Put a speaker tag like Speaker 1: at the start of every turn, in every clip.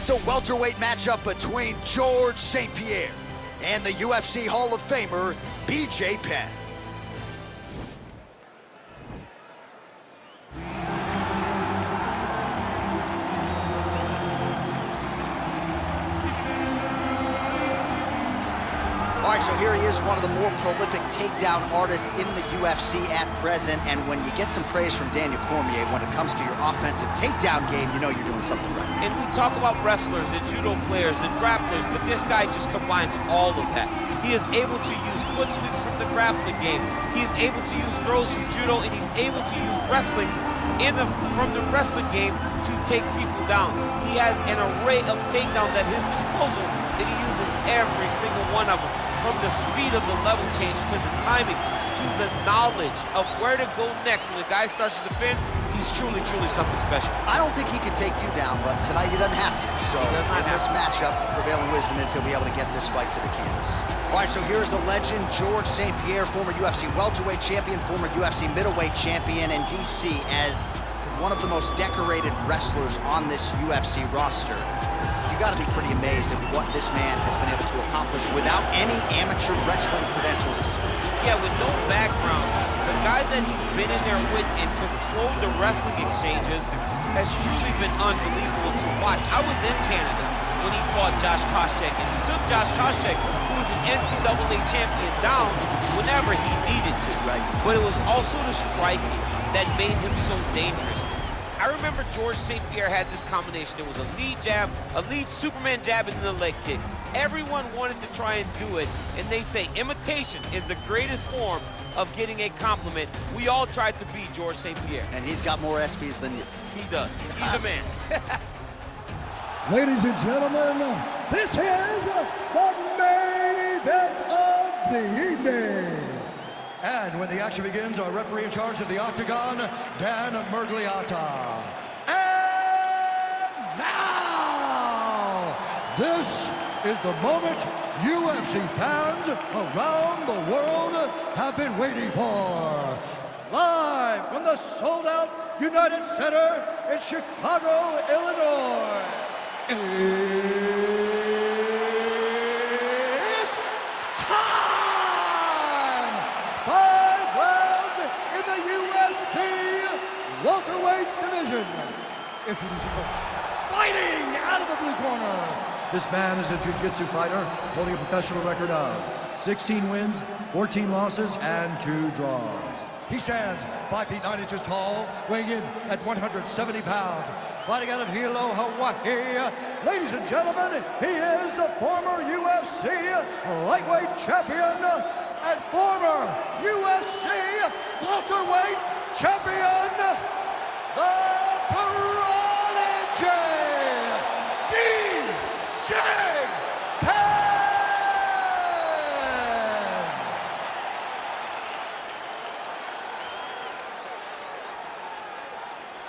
Speaker 1: It's a welterweight matchup between George St. Pierre and the UFC Hall of Famer, BJ Penn. All right, so here he is, one of the more prolific takedown artists in the UFC at present. And when you get some praise from Daniel Cormier when it comes to your offensive takedown game, you know you're doing something right.
Speaker 2: And we talk about wrestlers and judo players and grapplers, but this guy just combines all of that. He is able to use foot sweeps from the grappling game. He is able to use throws from judo, and he's able to use wrestling from the wrestling game to take people down. He has an array of takedowns at his disposal that he uses every single one of them. From the speed of the level change to the timing to the knowledge of where to go next. When the guy starts to defend, he's truly, truly something special.
Speaker 1: I don't think he could take you down, but tonight he doesn't have to. So in this matchup, prevailing wisdom is he'll be able to get this fight to the canvas. All right, so here's the legend, George St. Pierre, former UFC welterweight champion, former UFC middleweight champion, and DC as one of the most decorated wrestlers on this UFC roster. You got to be pretty amazed at what this man has been able to accomplish without any amateur wrestling credentials to speak.
Speaker 2: Yeah, with no background, the guys that he's been in there with and controlled the wrestling exchanges has truly been unbelievable to watch. I was in Canada when he fought Josh Koscheck, and he took Josh Koscheck, who was an NCAA champion, down whenever he needed to.
Speaker 1: Right.
Speaker 2: But it was also the striking that made him so dangerous. I remember George St. Pierre had this combination. It was a lead jab, a lead Superman jab, and then a leg kick. Everyone wanted to try and do it, and they say imitation is the greatest form of getting a compliment. We all tried to be George St. Pierre.
Speaker 1: And he's got more SBs than you.
Speaker 2: He does. He's a man.
Speaker 3: Ladies and gentlemen, this is the main event of the evening. And when the action begins, our referee in charge of the Octagon, Dan Murgliata. And now, this is the moment UFC fans around the world have been waiting for. Live from the sold-out United Center in Chicago, Illinois. Welterweight division. Introducing first, fighting out of the blue corner. This man is a jiu-jitsu fighter holding a professional record of 16 wins, 14 losses, and 2 draws. He stands 5 feet 9 inches tall, weighing in at 170 pounds. Fighting out of Hilo, Hawaii. Ladies and gentlemen, he is the former UFC lightweight champion and former UFC welterweight champion, the Prodigy, BJ Penn!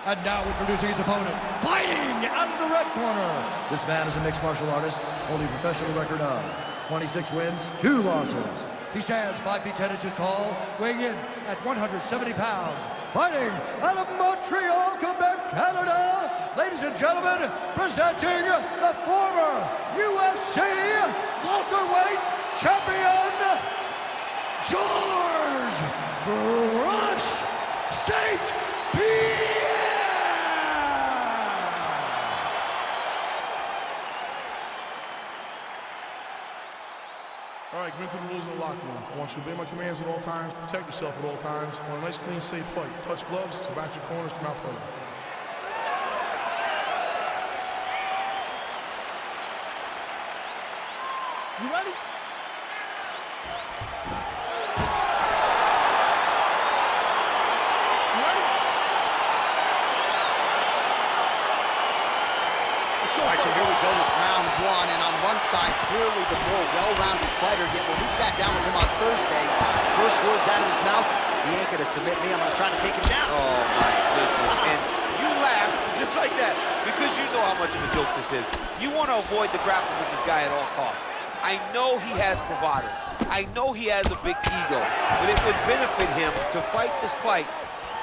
Speaker 3: And now introducing his opponent, fighting out of the red corner. This man is a mixed martial artist, holding a professional record of 26 wins, 2 losses. He stands 5 feet 10 inches tall, weighing in at 170 pounds. Fighting out of Montreal, Quebec, Canada, ladies and gentlemen, presenting the former UFC welterweight champion, George Brush St. Pierre.
Speaker 4: All right, commit to the rules of the locker room. I want you to obey my commands at all times, protect yourself at all times. I want a nice, clean, safe fight. Touch gloves, back your corners, come out fighting.
Speaker 3: You ready?
Speaker 1: All right, so here we go with round 1, and on one side, clearly the more well-rounded fighter, yet when we sat down with him on Thursday, first words out of his mouth, he ain't gonna submit me, I'm gonna try to take him down.
Speaker 2: Oh my goodness, and you laugh just like that because you know how much of a joke this is. You want to avoid the grappling with this guy at all costs. I know he has bravado. I know he has a big ego, but it would benefit him to fight this fight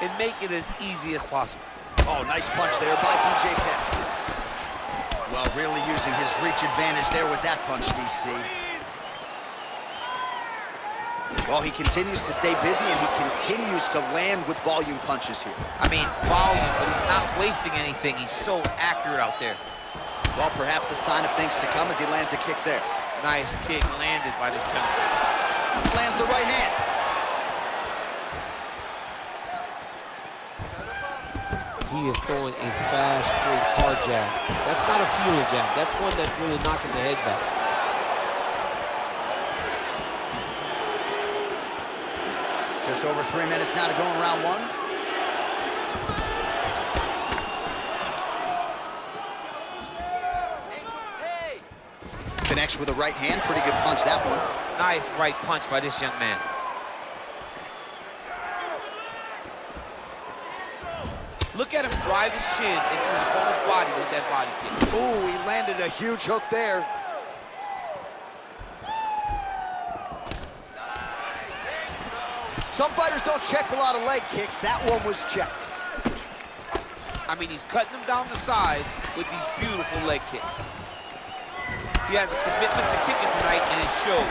Speaker 2: and make it as easy as possible.
Speaker 1: Oh, nice punch there by BJ Penn. Well, really using his reach advantage there with that punch, DC. Well, he continues to stay busy, and he continues to land with volume punches here.
Speaker 2: I mean, volume, but he's not wasting anything. He's so accurate out there.
Speaker 1: Well, perhaps a sign of things to come as he lands a kick there.
Speaker 2: Nice kick landed by this gentleman.
Speaker 1: Lands the right hand.
Speaker 2: He is throwing a fast, straight, hard jab. That's not a feeler jab. That's one that's really knocking the head back.
Speaker 1: Just over 3 minutes now to go in round one. Connects with a right hand. Pretty good punch, that one.
Speaker 2: Nice right punch by this young man. Look at him drive his shin into his opponent's body with that body kick.
Speaker 1: Ooh, he landed a huge hook there. Some fighters don't check a lot of leg kicks. That one was checked.
Speaker 2: I mean, he's cutting them down the side with these beautiful leg kicks. He has a commitment to kicking tonight, and it shows.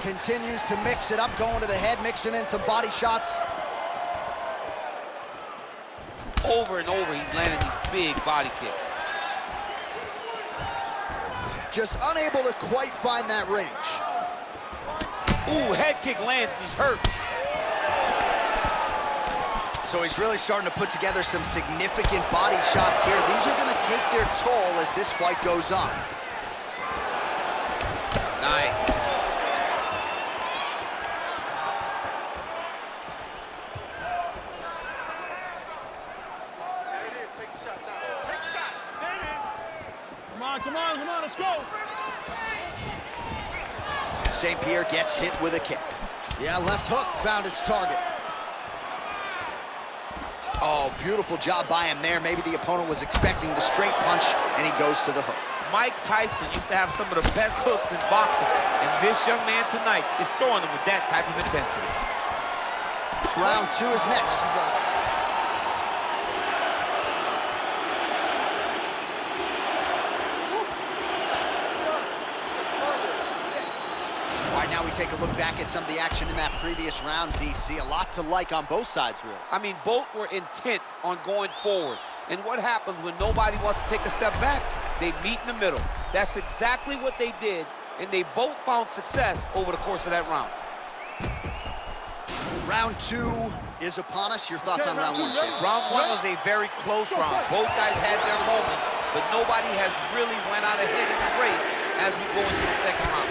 Speaker 1: Continues to mix it up, going to the head, mixing in some body shots.
Speaker 2: Over and over, he's landing these big body kicks.
Speaker 1: Just unable to quite find that range.
Speaker 2: Ooh, head kick lands, and he's hurt.
Speaker 1: So he's really starting to put together some significant body shots here. These are going to take their toll as this fight goes on.
Speaker 2: Nice.
Speaker 4: Come on, let's go.
Speaker 1: St. Pierre gets hit with a kick. Yeah, left hook found its target. Oh, beautiful job by him there. Maybe the opponent was expecting the straight punch, and he goes to the hook.
Speaker 2: Mike Tyson used to have some of the best hooks in boxing, and this young man tonight is throwing them with that type of intensity.
Speaker 1: Round two is next. Now we take a look back at some of the action in that previous round, DC. A lot to like on both sides, really.
Speaker 2: I mean, both were intent on going forward. And what happens when nobody wants to take a step back? They meet in the middle. That's exactly what they did, and they both found success over the course of that round.
Speaker 1: Round two is upon us. Your thoughts on round one, Shane?
Speaker 2: Round one was a very close round. Both guys had their moments, but nobody has really went out ahead in the race as we go into the second round.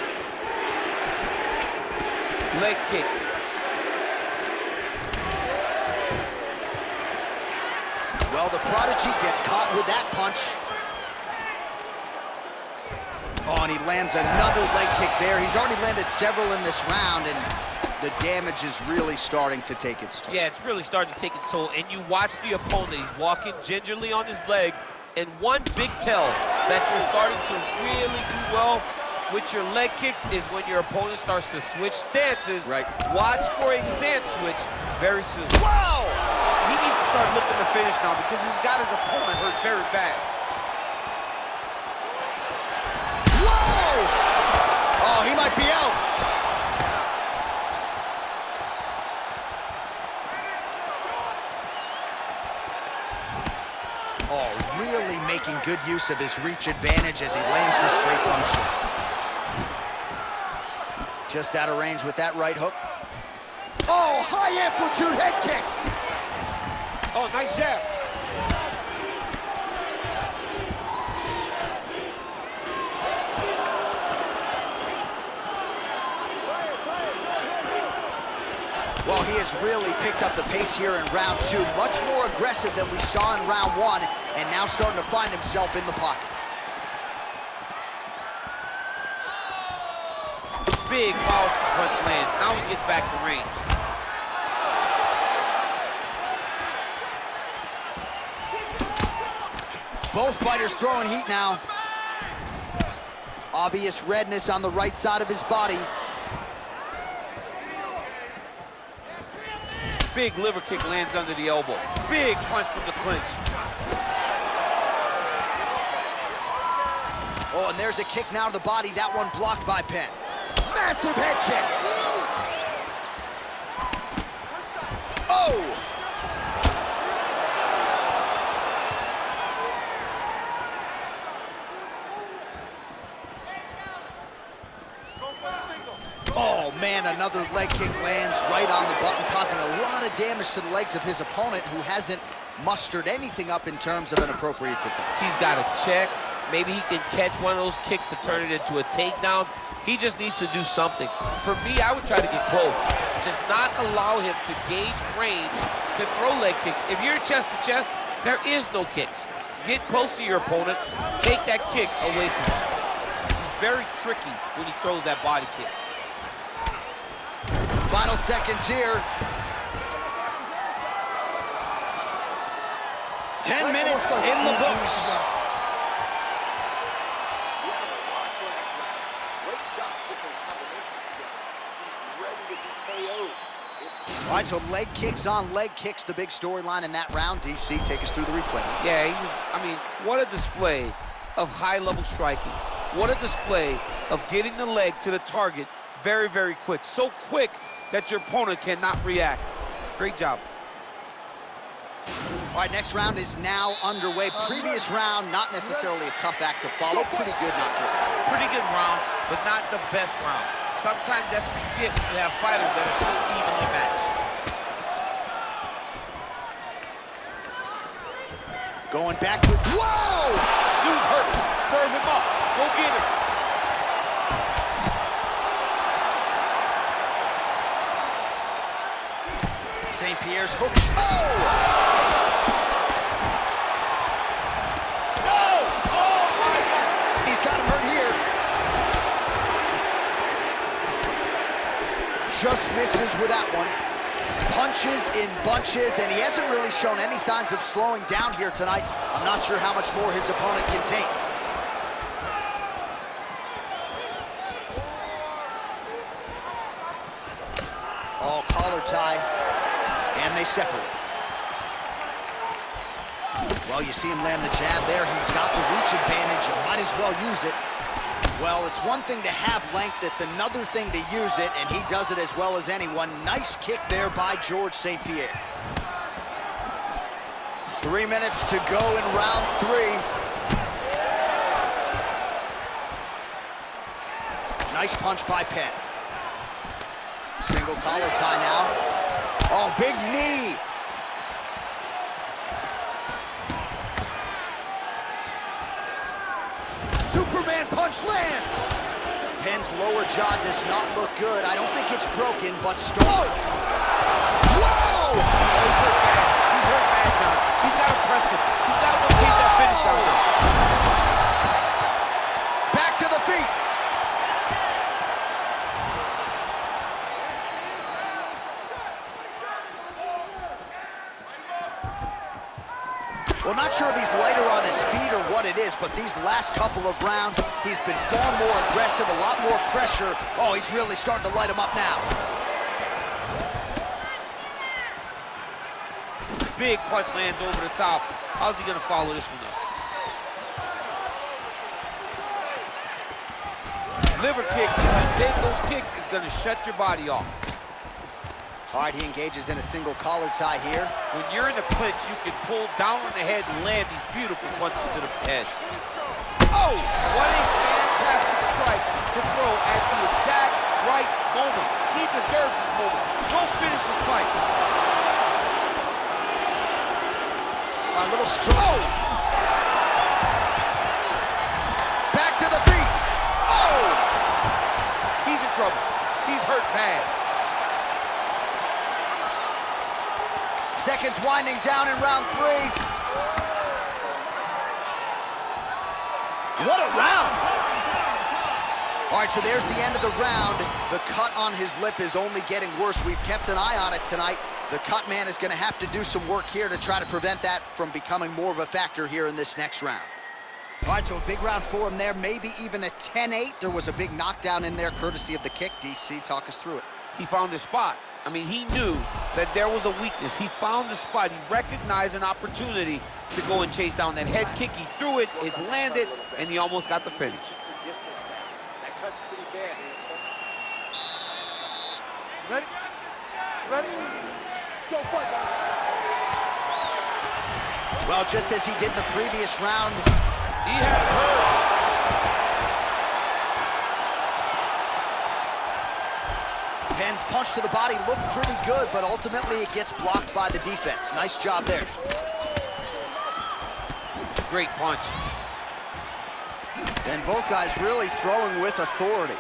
Speaker 2: Leg kick.
Speaker 1: Well, the prodigy gets caught with that punch. Oh, and he lands another leg kick there. He's already landed several in this round, and the damage is really starting to take its toll.
Speaker 2: Yeah, it's really starting to take its toll. And you watch the opponent. He's walking gingerly on his leg. And one big tell that you're starting to really do well with your leg kicks is when your opponent starts to switch stances.
Speaker 1: Right.
Speaker 2: Watch for a stance switch very soon.
Speaker 1: Wow!
Speaker 2: He needs to start looking to finish now because he's got his opponent hurt very bad.
Speaker 1: Whoa! Oh, he might be out. Oh, really making good use of his reach advantage as he lands the straight punch there. Just out of range with that right hook. Oh, high amplitude head kick.
Speaker 2: Oh, nice jab.
Speaker 1: Well, he has really picked up the pace here in round two. Much more aggressive than we saw in round one, and now starting to find himself in the pocket.
Speaker 2: Big powerful punch lands. Now he gets back to range.
Speaker 1: Both fighters throwing heat now. Obvious redness on the right side of his body.
Speaker 2: Big liver kick lands under the elbow. Big punch from the clinch.
Speaker 1: Oh, and there's a kick now to the body. That one blocked by Penn. Massive head kick. Oh! Oh, man, another leg kick lands right on the button, causing a lot of damage to the legs of his opponent, who hasn't mustered anything up in terms of an appropriate defense.
Speaker 2: He's got to check. Maybe he can catch one of those kicks to turn it into a takedown. He just needs to do something. For me, I would try to get close. Just not allow him to gauge range to throw leg kicks. If you're chest to chest, there is no kicks. Get close to your opponent, take that kick away from him. He's very tricky when he throws that body kick.
Speaker 1: Final seconds here. 10 minutes in the books. All right, so leg kicks on leg kicks, the big storyline in that round. DC, take us through the replay.
Speaker 2: Yeah, I mean, what a display of high-level striking. What a display of getting the leg to the target very, very quick. So quick that your opponent cannot react. Great job.
Speaker 1: All right, next round is now underway. Previous round, not necessarily a tough act to follow. Pretty good, not great.
Speaker 2: Pretty good round, but not the best round. Sometimes that's what you get when you have fighters that are so evenly matched.
Speaker 1: Going back to, whoa!
Speaker 2: Dude's hurt. Serve him up. Go get him.
Speaker 1: St. Pierre's hook. Oh!
Speaker 2: No! Oh, my God.
Speaker 1: He's got him hurt here. Just misses with that one. Punches in bunches, and he hasn't really shown any signs of slowing down here tonight. I'm not sure how much more his opponent can take. Oh, collar tie, and they separate. Well, you see him land the jab there. He's got the reach advantage. Might as well use it. Well, it's one thing to have length, it's another thing to use it, and he does it as well as anyone. Nice kick there by George St. Pierre. 3 minutes to go in round 3. Nice punch by Penn. Single collar tie now. Oh, big knee. Superman punch lands. Penn's lower jaw does not look good. I don't think it's broken, but still. Whoa!
Speaker 2: He's hurt bad, John. He's got to press him. He's got to go take that finish down there.
Speaker 1: Back to the feet. Well, not sure if he's lighter on his feet or what it is, but these last couple of rounds, he's been far more aggressive, a lot more pressure. Oh, he's really starting to light him up now.
Speaker 2: Big punch lands over the top. How's he going to follow this one up? Liver kick, if you take those kicks, it's going to shut your body off.
Speaker 1: All right, he engages in a single collar tie here.
Speaker 2: When you're in the clinch, you can pull down on the head and land these beautiful punches to the head. Oh, what a fantastic strike to throw at the exact right moment. He deserves this moment. Go finish this fight.
Speaker 1: A little stroke. Back to the feet. Oh!
Speaker 2: He's in trouble. He's hurt bad.
Speaker 1: Seconds winding down in round 3. What a round! All right, so there's the end of the round. The cut on his lip is only getting worse. We've kept an eye on it tonight. The cut man is going to have to do some work here to try to prevent that from becoming more of a factor here in this next round. All right, so a big round for him there, maybe even a 10-8. There was a big knockdown in there, courtesy of the kick. DC, talk us through it.
Speaker 2: He found his spot. I mean, he knew that there was a weakness. He found the spot. He recognized an opportunity to go and chase down that head kick. He threw it, it landed, and he almost got the finish.
Speaker 1: That cut's pretty bad.
Speaker 5: Ready? Ready? Go fight.
Speaker 1: Well, just as he did in the previous round,
Speaker 2: he had it hurt.
Speaker 1: Penn's punch to the body looked pretty good, but ultimately it gets blocked by the defense. Nice job there.
Speaker 2: Great punch.
Speaker 1: And both guys really throwing with authority.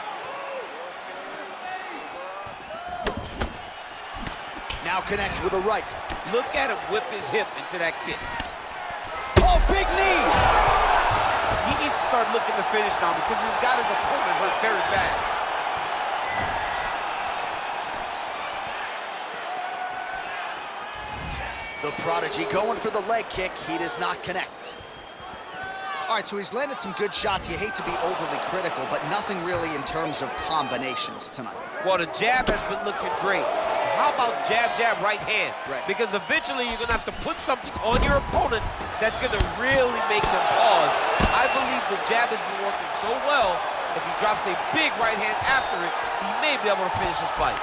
Speaker 1: Now connects with a right.
Speaker 2: Look at him whip his hip into that kick.
Speaker 1: Oh, big knee!
Speaker 2: He needs to start looking to finish now because he's got his opponent hurt very bad.
Speaker 1: The prodigy going for the leg kick. He does not connect. All right, so he's landed some good shots. You hate to be overly critical, but nothing really in terms of combinations tonight.
Speaker 2: Well, the jab has been looking great. How about jab, jab, right hand?
Speaker 1: Right.
Speaker 2: Because eventually you're going to have to put something on your opponent that's going to really make them pause. I believe the jab has been working so well, if he drops a big right hand after it, he may be able to finish this fight.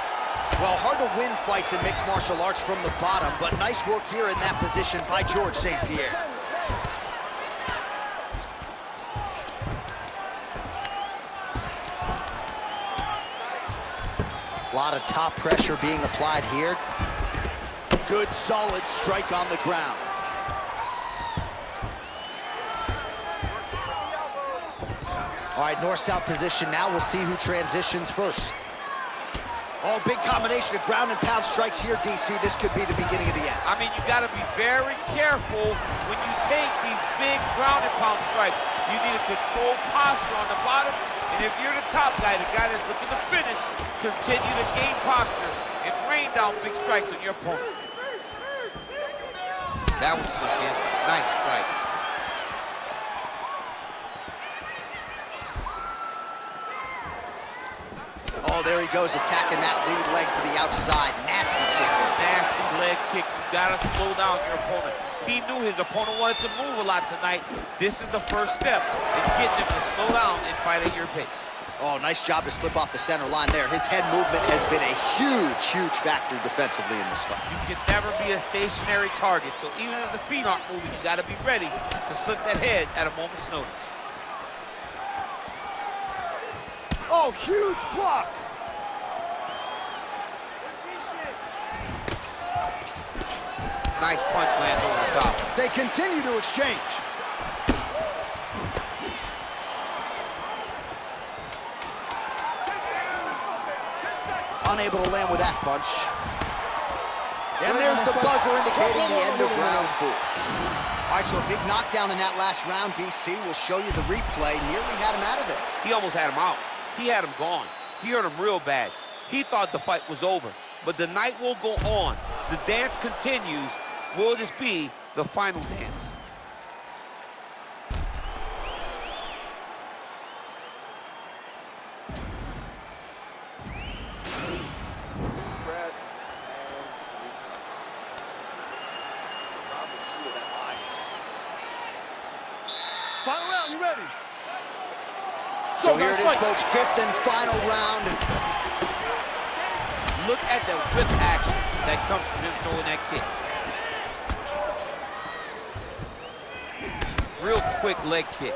Speaker 1: Well, hard to win fights in mixed martial arts from the bottom, but nice work here in that position by George St. Pierre. A lot of top pressure being applied here. Good, solid strike on the ground. All right, north-south position now. We'll see who transitions first. Oh, big combination of ground and pound strikes here, DC. This could be the beginning of the end.
Speaker 2: I mean, you got to be very careful when you take these big ground and pound strikes. You need a controlled posture on the bottom, and if you're the top guy, the guy that's looking to finish, continue to gain posture and rain down big strikes on your opponent. That was slick in. Nice strike.
Speaker 1: Oh, there he goes, attacking that lead leg to the outside. Nasty kick there.
Speaker 2: Nasty leg kick. You gotta slow down your opponent. He knew his opponent wanted to move a lot tonight. This is the first step in getting him to slow down and fight at your pace.
Speaker 1: Oh, nice job to slip off the center line there. His head movement has been a huge, huge factor defensively in this fight.
Speaker 2: You can never be a stationary target, so even if the feet aren't moving, you gotta be ready to slip that head at a moment's notice.
Speaker 1: Oh, huge block!
Speaker 2: Nice punch lands over the top.
Speaker 1: They continue to exchange. Unable to land with that punch. And there's the buzzer indicating the end of round 4. All right, so a big knockdown in that last round, DC. We'll show you the replay. Nearly had him out of there.
Speaker 2: He almost had him out. He had him gone. He hurt him real bad. He thought the fight was over. But the night will go on. The dance continues. Will this be the final dance?
Speaker 5: Final round, you ready?
Speaker 1: So here it is, folks, 5th and final round.
Speaker 2: Look at the whip action that comes from him throwing that kick. Real quick leg kick.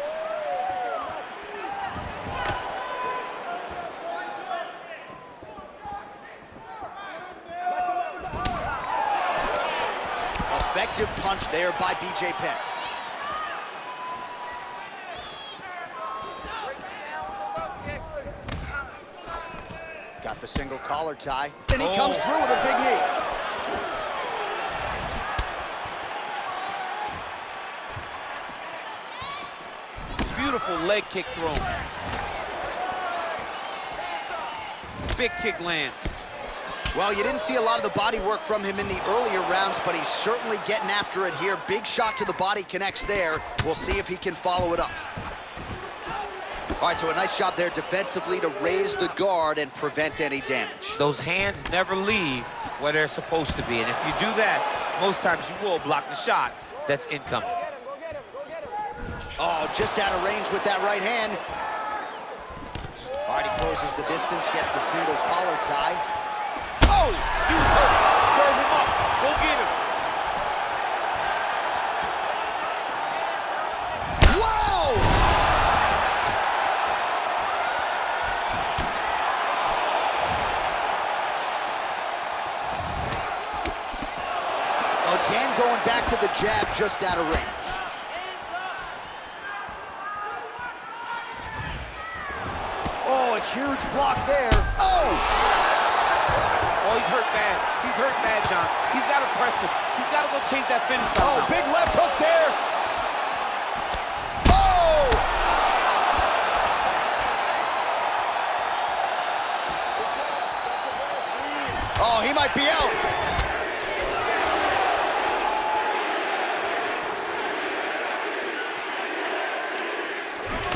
Speaker 1: Effective punch there by BJ Penn. Got the single collar tie, and he comes through with a big knee.
Speaker 2: Beautiful leg kick thrown. Big kick lands.
Speaker 1: Well, you didn't see a lot of the body work from him in the earlier rounds, but he's certainly getting after it here. Big shot to the body connects there. We'll see if he can follow it up. All right, so a nice job there defensively to raise the guard and prevent any damage.
Speaker 2: Those hands never leave where they're supposed to be. And if you do that, most times you will block the shot that's incoming.
Speaker 1: Oh, just out of range with that right hand. All right, he closes the distance, gets the single collar tie.
Speaker 2: Oh, dude's hurt. Serve him up. Go get him.
Speaker 1: Whoa! Again, going back to the jab, just out of range. Oh, a huge block there. Oh!
Speaker 2: Oh, he's hurt bad. He's hurt bad, John. He's got to press him. He's got to go chase that finish down.
Speaker 1: Oh,
Speaker 2: now.
Speaker 1: big left hook there. Oh! Oh, he might be out.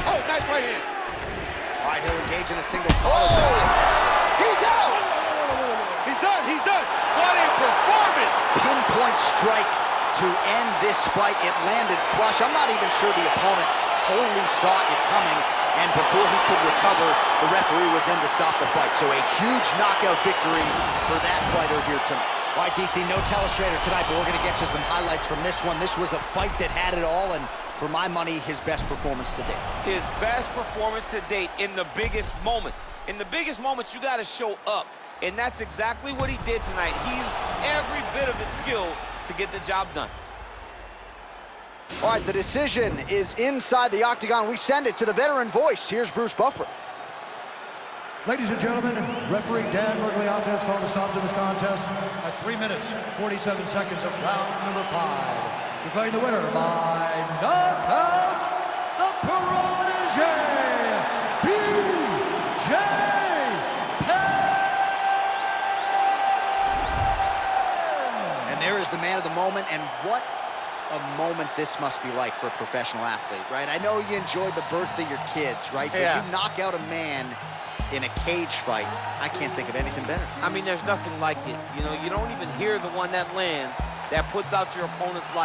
Speaker 2: Oh, nice right hand.
Speaker 1: All right, he'll engage in a single collar tie. He's out!
Speaker 2: He's done. He's done. What a performance.
Speaker 1: Pinpoint strike to end this fight. It landed flush. I'm not even sure the opponent wholly saw it coming, and before he could recover, the referee was in to stop the fight. So a huge knockout victory for that fighter here tonight. All right, DC, no telestrator tonight, but we're going to get you some highlights from this one. This was a fight that had it all, and for my money, his best performance to date.
Speaker 2: His best performance to date in the biggest moment. In the biggest moments, you got to show up, and that's exactly what he did tonight. He used every bit of his skill to get the job done.
Speaker 1: All right, the decision is inside the octagon. We send it to the veteran voice. Here's Bruce Buffer.
Speaker 3: Ladies and gentlemen, referee Dan Mergliata has called a stop to this contest at 3 minutes, 47 seconds of round number 5. Declaring the winner by knockout, the Prodigy, B.J. Penn!
Speaker 1: And there is the man of the moment, and what a moment this must be like for a professional athlete, right? I know you enjoyed the birth of your kids, right?
Speaker 2: Yeah.
Speaker 1: But you knock out a man in a cage fight, I can't think of anything better.
Speaker 2: I mean, there's nothing like it. You know, you don't even hear the one that lands that puts out your opponent's life.